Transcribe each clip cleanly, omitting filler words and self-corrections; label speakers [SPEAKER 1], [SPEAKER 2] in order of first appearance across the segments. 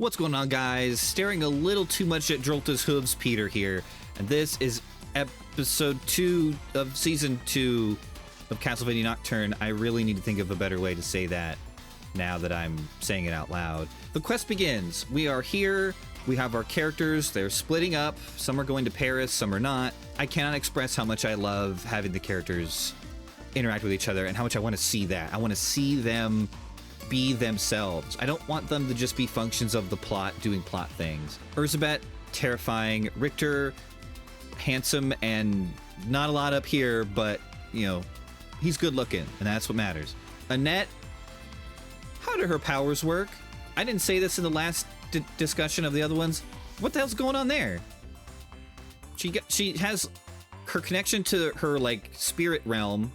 [SPEAKER 1] What's going on, guys? Staring a little too much at Drolta's hooves, Peter here, and this is episode 2 of season 2 of Castlevania Nocturne. I really need to think of a better way to say that now that I'm saying it out loud. The quest begins. We are here. We have our characters. They're splitting up. Some are going to Paris, some are not. I cannot express how much I love having the characters interact with each other and how much I want to see that. I want to see them be themselves. I don't want them to just be functions of the plot, doing plot things. Erzsebet, terrifying. Richter, handsome and not a lot up here, but, you know, he's good looking, and that's what matters. Annette, how do her powers work? I didn't say this in the last discussion of the other ones. What the hell's going on there? She has her connection to her, like, spirit realm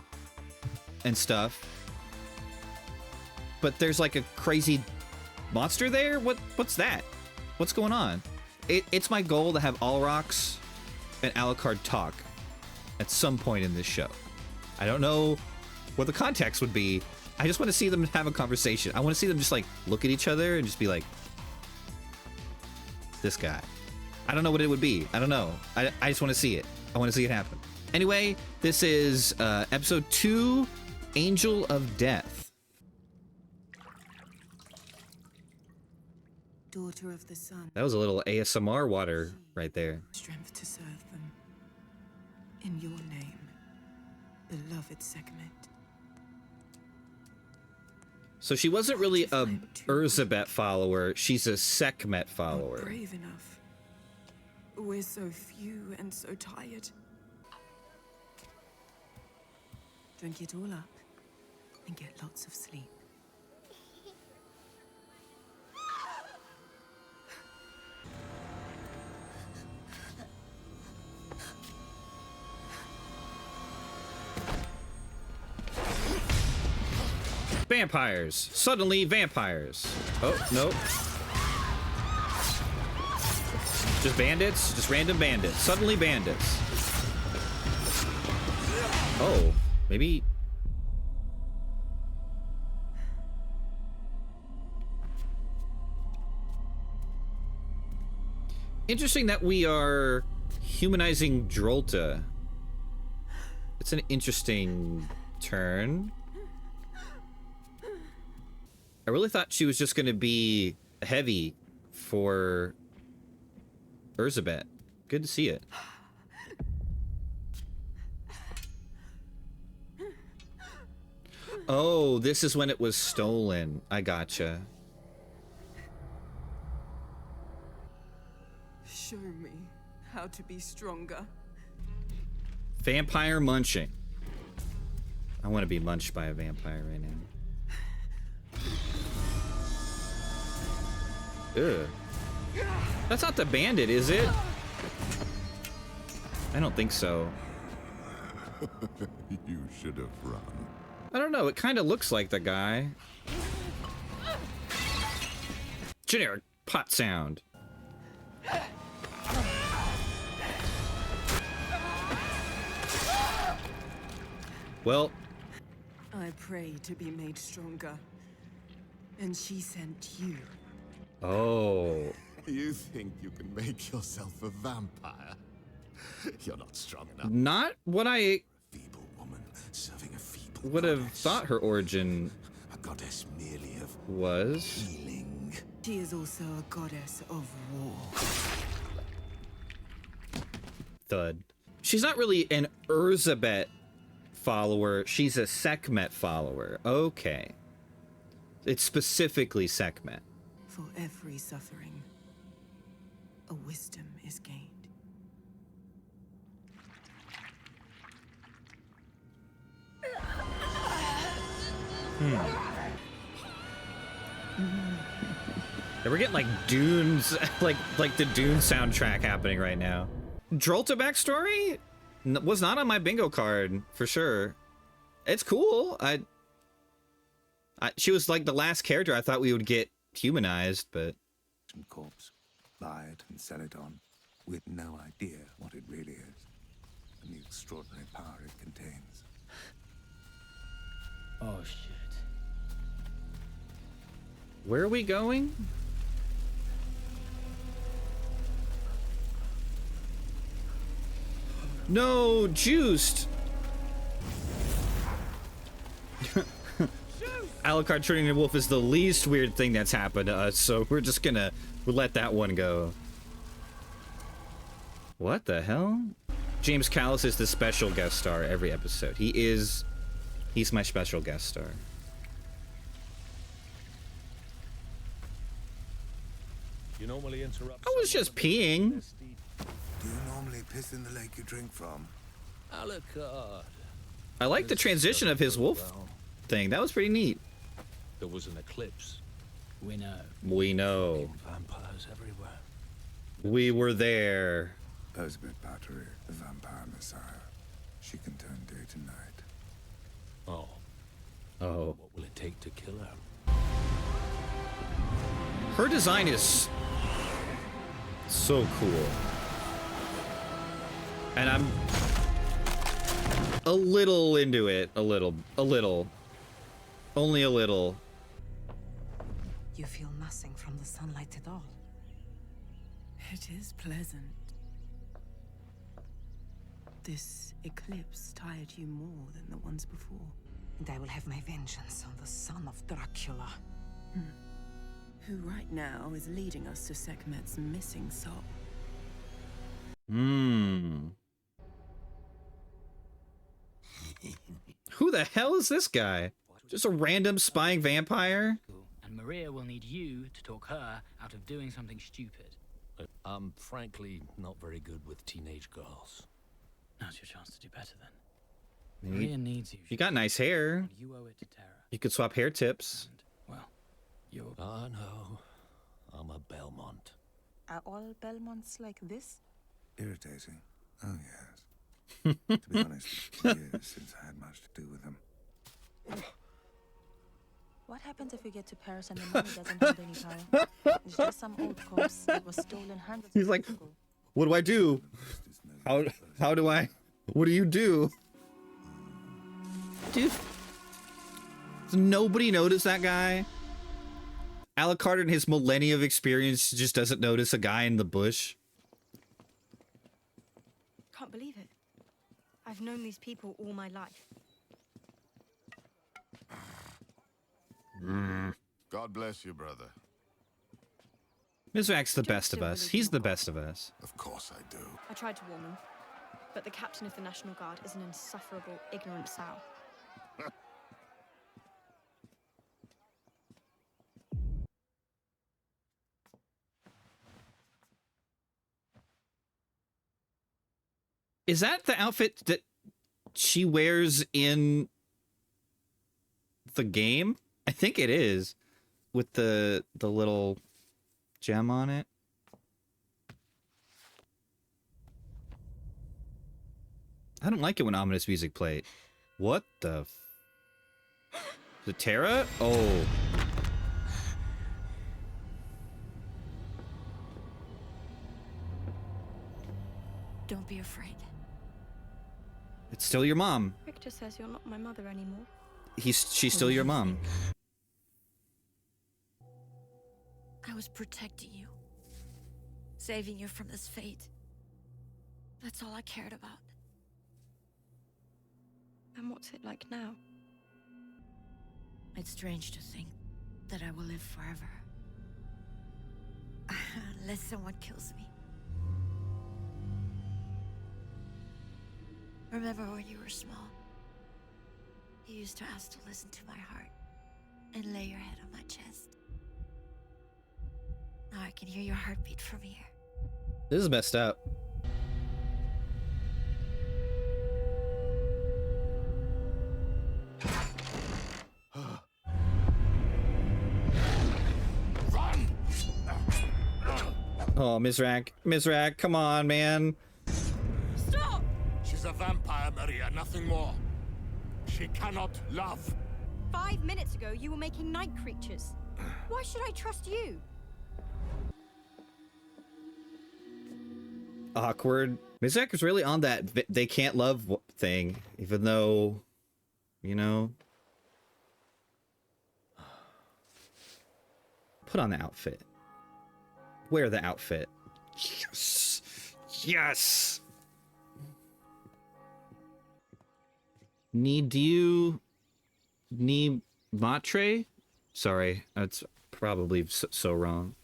[SPEAKER 1] and stuff. But there's like a crazy monster there? What's that? What's going on? It's my goal to have Alrox and Alucard talk at some point in this show. I don't know what the context would be. I just want to see them have a conversation. I want to see them just like look at each other and just be like, this guy. I don't know what it would be. I don't know. I just want to see it. I want to see it happen. Anyway, this is episode 2, Angel of Death.
[SPEAKER 2] Daughter of the sun.
[SPEAKER 1] That was a little ASMR water right there.
[SPEAKER 2] Strength to serve them. In your name, beloved Sekhmet.
[SPEAKER 1] So she wasn't really a Erzsebet follower. She's a Sekhmet follower.
[SPEAKER 2] Not brave enough. We're so few and so tired. Drink it all up and get lots of sleep.
[SPEAKER 1] Vampires. Suddenly vampires. Oh, no. Just bandits? Just random bandits. Suddenly bandits. Oh, maybe... Interesting that we are humanizing Drolta. It's an interesting turn. I really thought she was just going to be heavy for Erzsebet. Good to see it. Oh, this is when it was stolen. I gotcha.
[SPEAKER 2] Show me how to be stronger.
[SPEAKER 1] Vampire munching. I want to be munched by a vampire right now. Ugh. That's not the bandit, is it? I don't think so.
[SPEAKER 3] You should have run.
[SPEAKER 1] I don't know, it kind of looks like the guy. Generic pot sound. Well,
[SPEAKER 2] I pray to be made stronger. And she sent you.
[SPEAKER 1] oh.
[SPEAKER 3] You think you can make yourself a vampire? You're not strong enough.
[SPEAKER 1] Not what I
[SPEAKER 3] Feeble woman serving a feeble
[SPEAKER 1] would have
[SPEAKER 3] goddess.
[SPEAKER 1] thought her origin
[SPEAKER 3] A goddess merely of
[SPEAKER 1] was.
[SPEAKER 3] healing.
[SPEAKER 2] She is also a goddess of war.
[SPEAKER 1] Thud. She's not really an Erzsebet follower. She's a Sekhmet follower. Okay. It's specifically Sekhmet.
[SPEAKER 2] For every suffering, a wisdom is gained.
[SPEAKER 1] And we're getting like Dunes, like the Dune soundtrack happening right now. Drolta backstory was not on my bingo card for sure. It's cool. She was like the last character I thought we would get humanized, but
[SPEAKER 4] corpse, buy it and sell it on, with no idea what it really is, and the extraordinary power it contains.
[SPEAKER 5] Oh shit.
[SPEAKER 1] where are we going? No, Juste. Alucard turning into a wolf is the least weird thing that's happened to us, so we're just gonna let that one go. What the hell? James Callis is the special guest star every episode. He's my special guest star.
[SPEAKER 5] You normally interrupt.
[SPEAKER 1] I was just peeing.
[SPEAKER 4] Do you normally piss in the lake you drink from?
[SPEAKER 5] Alucard.
[SPEAKER 1] I like the transition of his wolf thing. That was pretty neat.
[SPEAKER 5] There was an eclipse.
[SPEAKER 6] We know.
[SPEAKER 1] We know.
[SPEAKER 5] Vampires everywhere.
[SPEAKER 1] We were there.
[SPEAKER 4] Erzsebet Báthory, the vampire messiah. She can turn day to night.
[SPEAKER 5] Oh.
[SPEAKER 1] Oh.
[SPEAKER 5] What will it take to kill her?
[SPEAKER 1] Her design is so cool. And I'm a little into it. A little. Only a little.
[SPEAKER 2] You feel nothing from the sunlight at all. It is pleasant. This eclipse tired you more than the ones before. And I will have my vengeance on the son of Dracula. Who right now is leading us to Sekhmet's missing soul.
[SPEAKER 1] Who the hell is this guy? Just a random spying vampire?
[SPEAKER 6] And Maria will need you to talk her out of doing something stupid.
[SPEAKER 5] I'm frankly not very good with teenage girls.
[SPEAKER 6] Now's your chance to do better then. Maria needs you.
[SPEAKER 1] You got nice hair.
[SPEAKER 6] And you owe it to Terra.
[SPEAKER 1] You could swap hair tips.
[SPEAKER 6] And, well, you're...
[SPEAKER 5] Ah, no. I'm a Belmont.
[SPEAKER 2] Are all Belmonts like this?
[SPEAKER 4] Irritating. Oh, yes. To be honest, it's years since I had much to do with them.
[SPEAKER 7] What happens if we get to Paris and the money doesn't hold any power? It's just some old corpse that was stolen hundreds
[SPEAKER 1] He's
[SPEAKER 7] of
[SPEAKER 1] like,
[SPEAKER 7] years ago.
[SPEAKER 1] what do I do? How do I? What do you do? Dude, does nobody notice that guy? Alucard in his millennia of experience just doesn't notice a guy in the bush.
[SPEAKER 8] Can't believe it. I've known these people all my life.
[SPEAKER 3] God bless you, brother.
[SPEAKER 1] Mizrak's the best of us. He's the best of us.
[SPEAKER 3] Of course I do.
[SPEAKER 8] I tried to warn them, but the captain of the National Guard is an insufferable, ignorant sow.
[SPEAKER 1] Is that the outfit that she wears in the game? I think it is, with the little gem on it. I don't like it when ominous music played. What the f... Is it Terra? Oh.
[SPEAKER 7] Don't be afraid.
[SPEAKER 1] It's still your mom.
[SPEAKER 8] Richter says you're not my mother anymore.
[SPEAKER 1] She's still your mom.
[SPEAKER 7] I was protecting you. Saving you from this fate. That's all I cared about.
[SPEAKER 8] And what's it like now?
[SPEAKER 7] It's strange to think that I will live forever. Unless someone kills me. Remember when you were small? You used to ask to listen to my heart and lay your head on my chest. Now I can hear your heartbeat from here.
[SPEAKER 1] This is messed up. Oh, Mizrak, come on, man.
[SPEAKER 7] Stop!
[SPEAKER 3] She's a vampire, Maria, nothing more. She cannot love.
[SPEAKER 8] 5 minutes ago, you were making night creatures. Why should I trust you?
[SPEAKER 1] Awkward. Mizrak is really on that they can't love thing, even though, you know. Put on the outfit. Wear the outfit. Yes! Yes! Need Matre? Sorry, that's probably so wrong.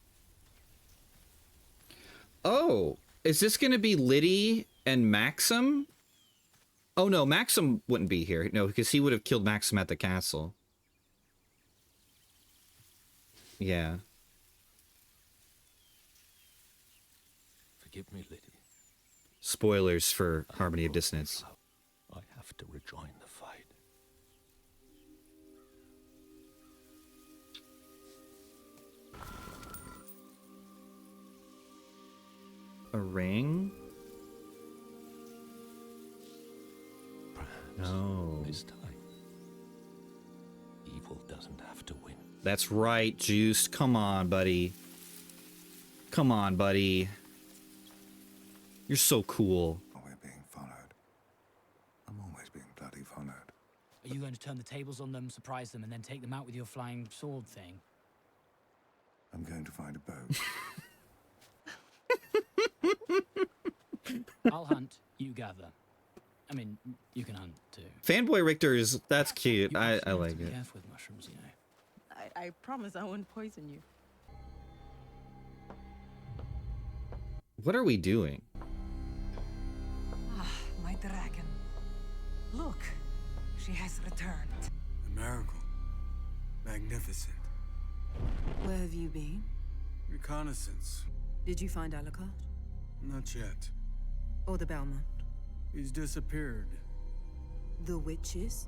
[SPEAKER 1] Oh, is this gonna be Liddy and Maxim? Oh no, Maxim wouldn't be here. No, because he would have killed Maxim at the castle. Yeah.
[SPEAKER 5] Forgive me, Liddy.
[SPEAKER 1] Spoilers for Harmony of Dissonance.
[SPEAKER 5] I have to rejoin the fight.
[SPEAKER 1] A ring?
[SPEAKER 5] Perhaps
[SPEAKER 1] No.
[SPEAKER 5] this time, evil doesn't have to win.
[SPEAKER 1] That's right, Juste. Come on, buddy. Come on, buddy. You're so cool.
[SPEAKER 4] We're being followed. I'm always being bloody followed.
[SPEAKER 6] Are you going to turn the tables on them, surprise them, and then take them out with your flying sword thing?
[SPEAKER 4] I'm going to find a boat.
[SPEAKER 6] I'll hunt, you gather. I mean, you can hunt too.
[SPEAKER 1] Fanboy Richter is... That's cute.
[SPEAKER 6] You
[SPEAKER 1] I
[SPEAKER 6] also have
[SPEAKER 1] like
[SPEAKER 6] to be
[SPEAKER 1] it.
[SPEAKER 6] careful with mushrooms, you know.
[SPEAKER 2] I promise I won't poison you.
[SPEAKER 1] What are we doing?
[SPEAKER 2] Ah, my dragon. Look, she has returned.
[SPEAKER 9] A miracle. Magnificent.
[SPEAKER 2] Where have you been?
[SPEAKER 9] Reconnaissance.
[SPEAKER 2] Did you find Alucard?
[SPEAKER 9] Not yet.
[SPEAKER 2] Or the Belmont?
[SPEAKER 9] He's disappeared.
[SPEAKER 2] The witches?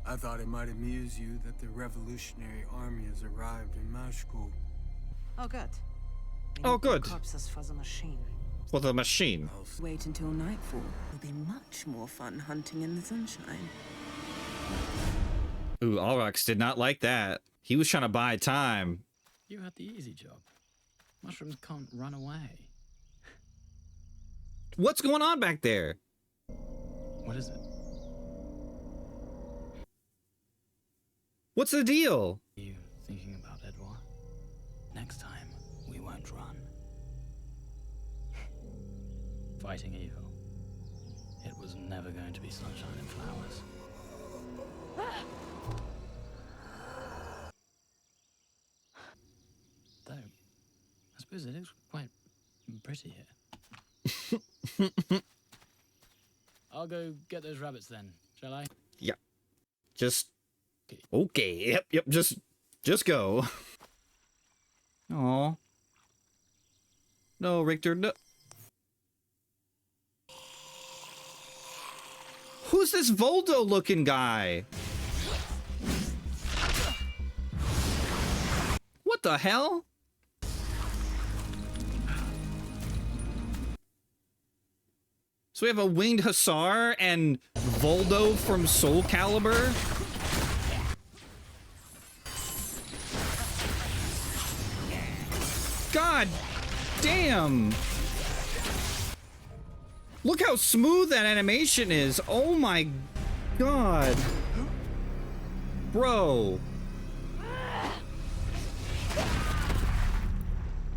[SPEAKER 9] I thought it might amuse you that the revolutionary army has arrived in Mashkul.
[SPEAKER 2] Oh, good.
[SPEAKER 1] Oh, good.
[SPEAKER 2] Corpses for the machine.
[SPEAKER 1] For the machine.
[SPEAKER 2] Wait until nightfall. It'll be much more fun hunting in the sunshine.
[SPEAKER 1] Ooh, Alrox did not like that. He was trying to buy time.
[SPEAKER 6] You had the easy job. Mushrooms can't run away.
[SPEAKER 1] What's going on back there?
[SPEAKER 6] What is it?
[SPEAKER 1] What's the deal?
[SPEAKER 6] You thinking about Edouard? Next time, we won't run. Fighting evil. It was never going to be sunshine and flowers. Though, I suppose it looks quite pretty here. I'll go get those rabbits then, shall I?
[SPEAKER 1] Yeah. Just... Okay. Yep. Just go. Aw. No, Richter, no. Who's this Voldo-looking guy? What the hell? So we have a winged hussar and Voldo from Soul Calibur? God damn! Look how smooth that animation is. Oh my god. Bro.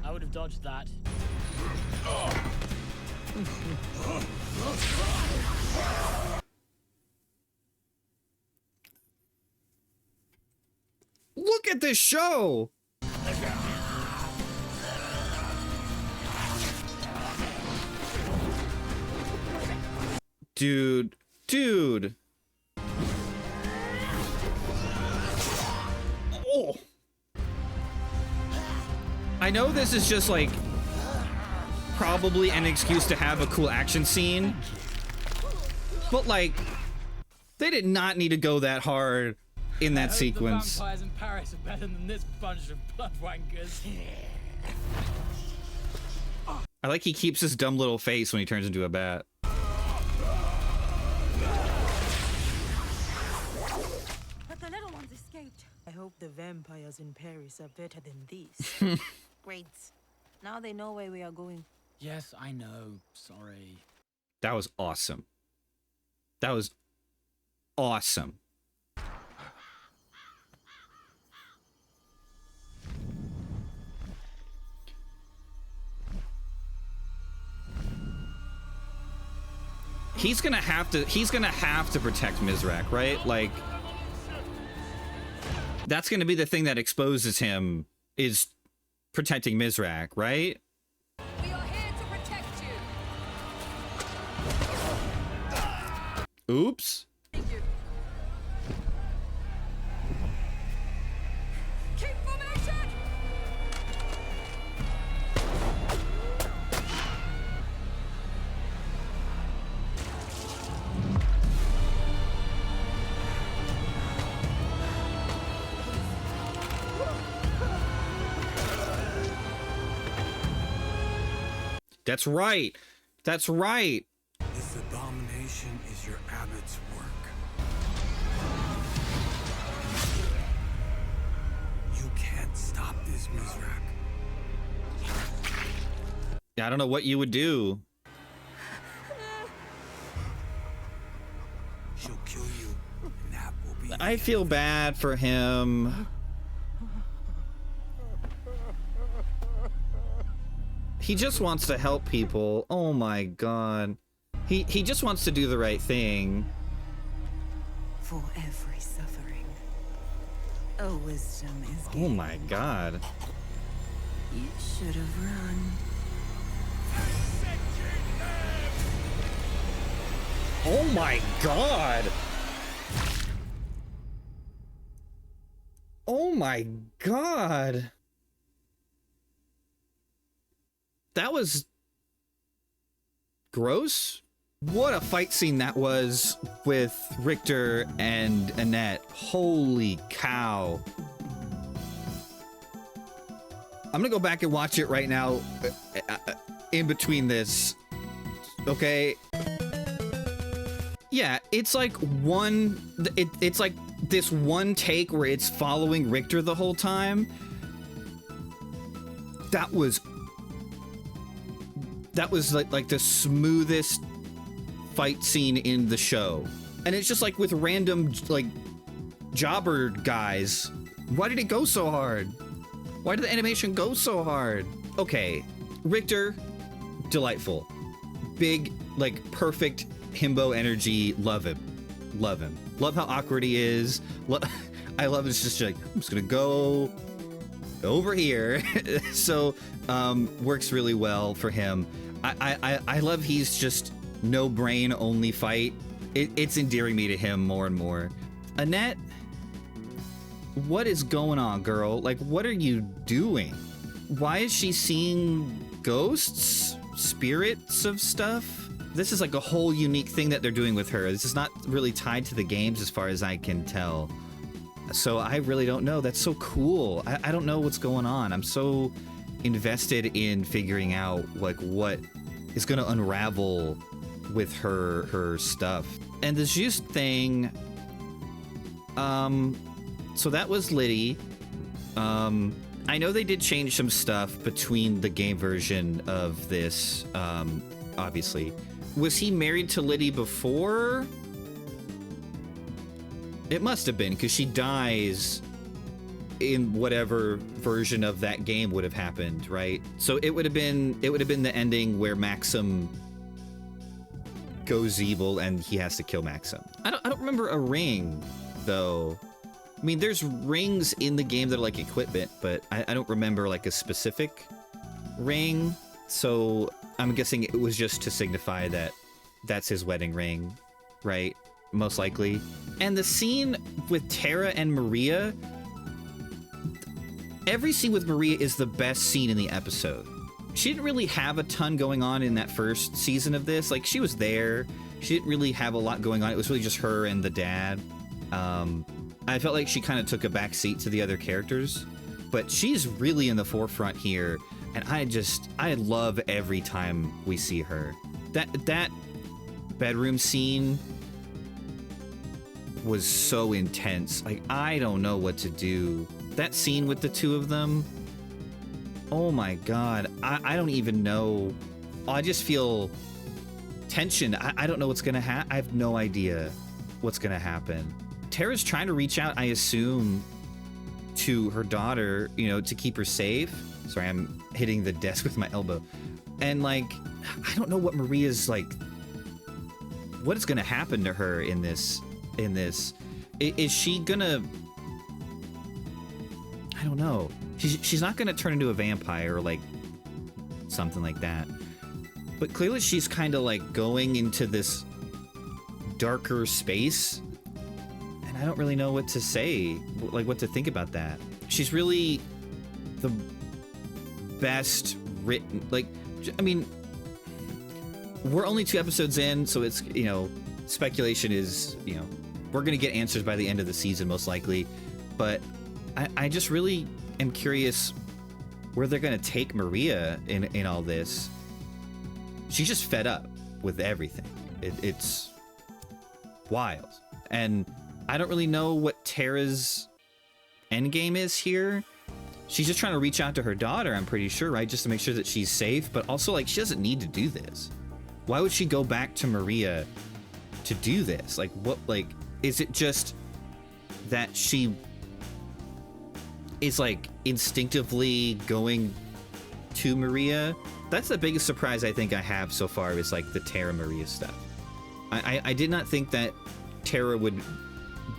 [SPEAKER 6] I would have dodged that.
[SPEAKER 1] Look at this show. Dude. Oh. I know this is just like probably an excuse to have a cool action scene, but like they did not need to go that hard in that sequence.
[SPEAKER 6] The vampires in Paris are better than this bunch of blood wankers.
[SPEAKER 1] I like he keeps his dumb little face when he turns into a bat.
[SPEAKER 2] But the little ones escaped. I hope the vampires in Paris are better than these. Great. Now they know where we are going.
[SPEAKER 6] Yes, I know. Sorry.
[SPEAKER 1] That was awesome. That was awesome. He's gonna have to protect Mizrak, right? Like, that's gonna be the thing that exposes him, is protecting Mizrak, right?
[SPEAKER 10] We are here to protect you.
[SPEAKER 1] Oops.
[SPEAKER 10] Thank you. Keep formation.
[SPEAKER 1] That's right. That's right.
[SPEAKER 9] This abomination is your abbot's work. You can't stop this, Mizrak.
[SPEAKER 1] I don't know what you would do.
[SPEAKER 9] She'll kill you, and that will be
[SPEAKER 1] I feel bad for him. He just wants to help people. Oh my god. He just wants to do the right thing.
[SPEAKER 2] For every suffering, a wisdom is
[SPEAKER 1] Oh
[SPEAKER 2] given.
[SPEAKER 1] my god.
[SPEAKER 2] You should have run.
[SPEAKER 1] Oh my god. Oh my god. That was gross. What a fight scene that was with Richter and Annette. Holy cow. I'm gonna go back and watch it right now in between this. Okay. Yeah, it's like it's like this one take where it's following Richter the whole time. That was like the smoothest fight scene in the show. And it's just like with random like jobber guys. Why did it go so hard? Why did the animation go so hard? Okay, Richter, delightful. Big, like perfect himbo energy. Love him. Love him. Love how awkward he is. I love it's just like, I'm just gonna go over here. So works really well for him. I love he's just no brain, only fight. It's endearing me to him more and more. Annette, what is going on, girl? Like, what are you doing? Why is she seeing ghosts, spirits of stuff? This is like a whole unique thing that they're doing with her. This is not really tied to the games as far as I can tell. So I really don't know. That's so cool. I don't know what's going on. I'm so invested in figuring out like what is going to unravel with her stuff. And this Juste thing, so that was Liddy. I know they did change some stuff between the game version of this, obviously. Was he married to Liddy before? It must have been, because she dies in whatever version of that game would have happened, right? So it would have been the ending where Maxim goes evil and he has to kill Maxim. I don't remember a ring though. I mean, there's rings in the game that are like equipment, but I don't remember like a specific ring. So I'm guessing it was just to signify that that's his wedding ring, right? Most likely. And the scene with Tara and Maria, every scene with Maria is the best scene in the episode. She didn't really have a ton going on in that first season of this. Like, she was there. She didn't really have a lot going on. It was really just her and the dad. I felt like she kind of took a back seat to the other characters, but she's really in the forefront here. And I love every time we see her. That bedroom scene was so intense. Like, I don't know what to do. That scene with the two of them, oh my god, I don't even know. I just feel tension. I don't know what's gonna happen. I have no idea what's gonna happen. Tara's trying to reach out, I assume, to her daughter, you know, to keep her safe. Sorry, I'm hitting the desk with my elbow. And like, I don't know what Maria's like what is going to happen to her in this. Is she gonna, I don't know. She's not gonna turn into a vampire or like something like that. But clearly she's kind of like going into this darker space. And I don't really know what to say, like what to think about that. She's really the best written, like, I mean, we're only 2 episodes in, so it's, you know, speculation is, you know, we're gonna get answers by the end of the season most likely, but I just really am curious where they're gonna take Maria in all this. She's just fed up with everything. It's wild, and I don't really know what Tara's endgame is here. She's just trying to reach out to her daughter, I'm pretty sure, right? Just to make sure that she's safe, but also like she doesn't need to do this. Why would she go back to Maria to do this? Like, what, like, is it just that she is like instinctively going to Maria? That's the biggest surprise I think I have so far, is like the Tara Maria stuff. I did not think that Tara would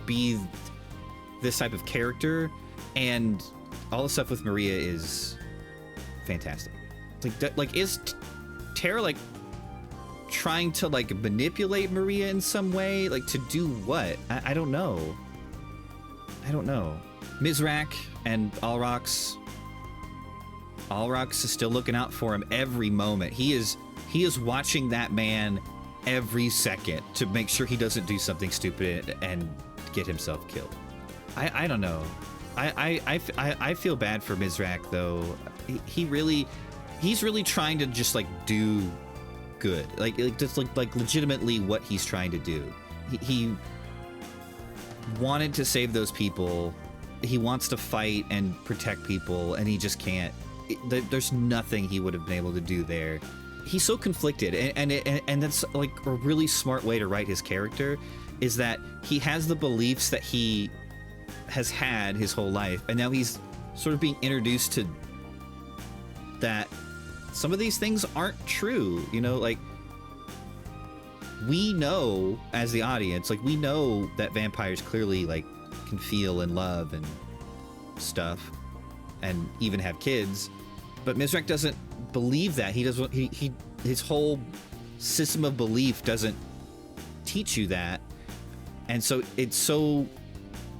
[SPEAKER 1] be this type of character, and all the stuff with Maria is fantastic. Like is Tara like trying to like manipulate Maria in some way? Like to do what? I don't know. I don't know. Mizrak and Alrox is still looking out for him every moment. He is watching that man every second to make sure he doesn't do something stupid and get himself killed. I don't know. I feel bad for Mizrak though. He's really trying to just like do good, like just like legitimately what he's trying to do. He wanted to save those people. He wants to fight and protect people, and he just can't. There's nothing he would have been able to do there. He's so conflicted, and that's like a really smart way to write his character, is that he has the beliefs that he has had his whole life, and now he's sort of being introduced to that some of these things aren't true, you know, like we know as the audience, like we know that vampires clearly like can feel and love and stuff and even have kids, but Mizrak doesn't believe that. He doesn't, his whole system of belief doesn't teach you that. And so it's so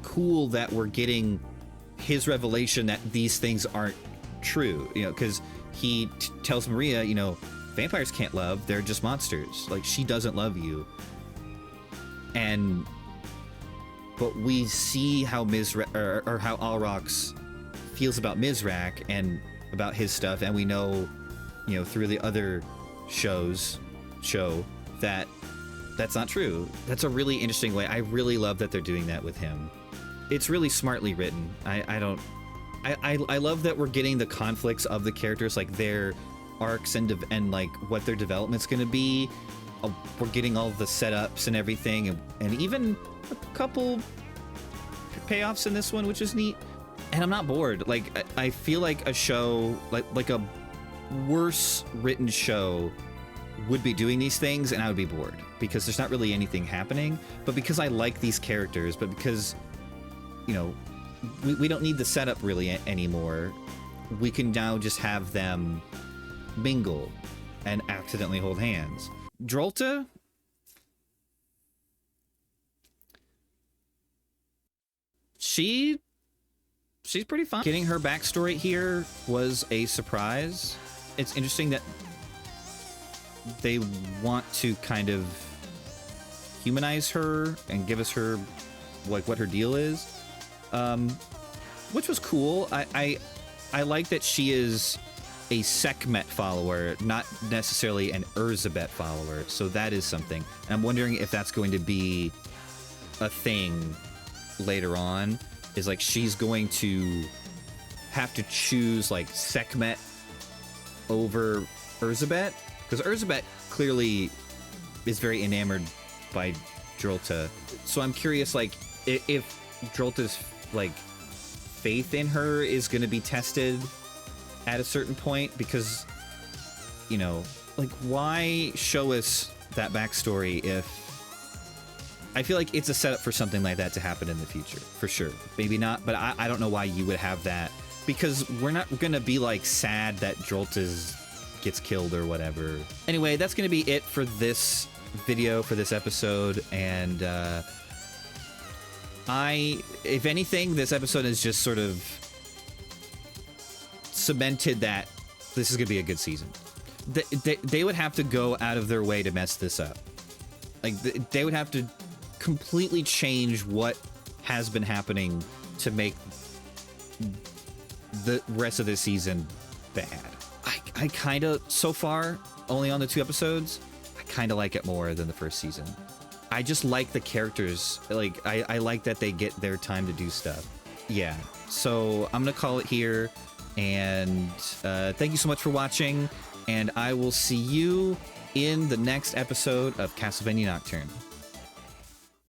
[SPEAKER 1] cool that we're getting his revelation that these things aren't true, you know, because he tells Maria, you know, vampires can't love, they're just monsters. Like, she doesn't love you. But we see how Mizrak, or how Alrox feels about Mizrak and about his stuff, and we know, you know, through the other show that that's not true. That's a really interesting way. I really love that they're doing that with him. It's really smartly written. I love that we're getting the conflicts of the characters, like their arcs and like what their development's going to be. We're getting all the setups and everything, and even a couple payoffs in this one, which is neat. And I'm not bored. Like, I feel like a show, like a worse written show would be doing these things, and I would be bored because there's not really anything happening. But because I like these characters, but because, you know, we don't need the setup really anymore. We can now just have them mingle and accidentally hold hands. Drolta? She's pretty fun. Getting her backstory here was a surprise. It's interesting that they want to kind of humanize her and give us her, like, what her deal is, which was cool. I like that she is a Sekhmet follower, not necessarily an Erzsebet follower, so that is something. And I'm wondering if that's going to be a thing later on, is like she's going to have to choose like Sekhmet over Erzsebet, because Erzsebet clearly is very enamored by Drolta. So I'm curious, like, if Drolta's like faith in her is going to be tested at a certain point, because, you know, like, why show us that backstory if I feel like it's a setup for something like that to happen in the future, for sure. Maybe not, but I don't know why you would have that, because we're not gonna be like sad that Drolta gets killed or whatever. Anyway, that's gonna be it for this video, for this episode, and if anything, this episode has just sort of cemented that this is gonna be a good season. They would have to go out of their way to mess this up. Like, they would have to completely change what has been happening to make the rest of the season bad. I kind of, so far, only on the 2 episodes, I kind of like it more than the first season. I just like the characters. Like, I like that they get their time to do stuff. Yeah, so I'm gonna call it here, and thank you so much for watching, and I will see you in the next episode of Castlevania Nocturne.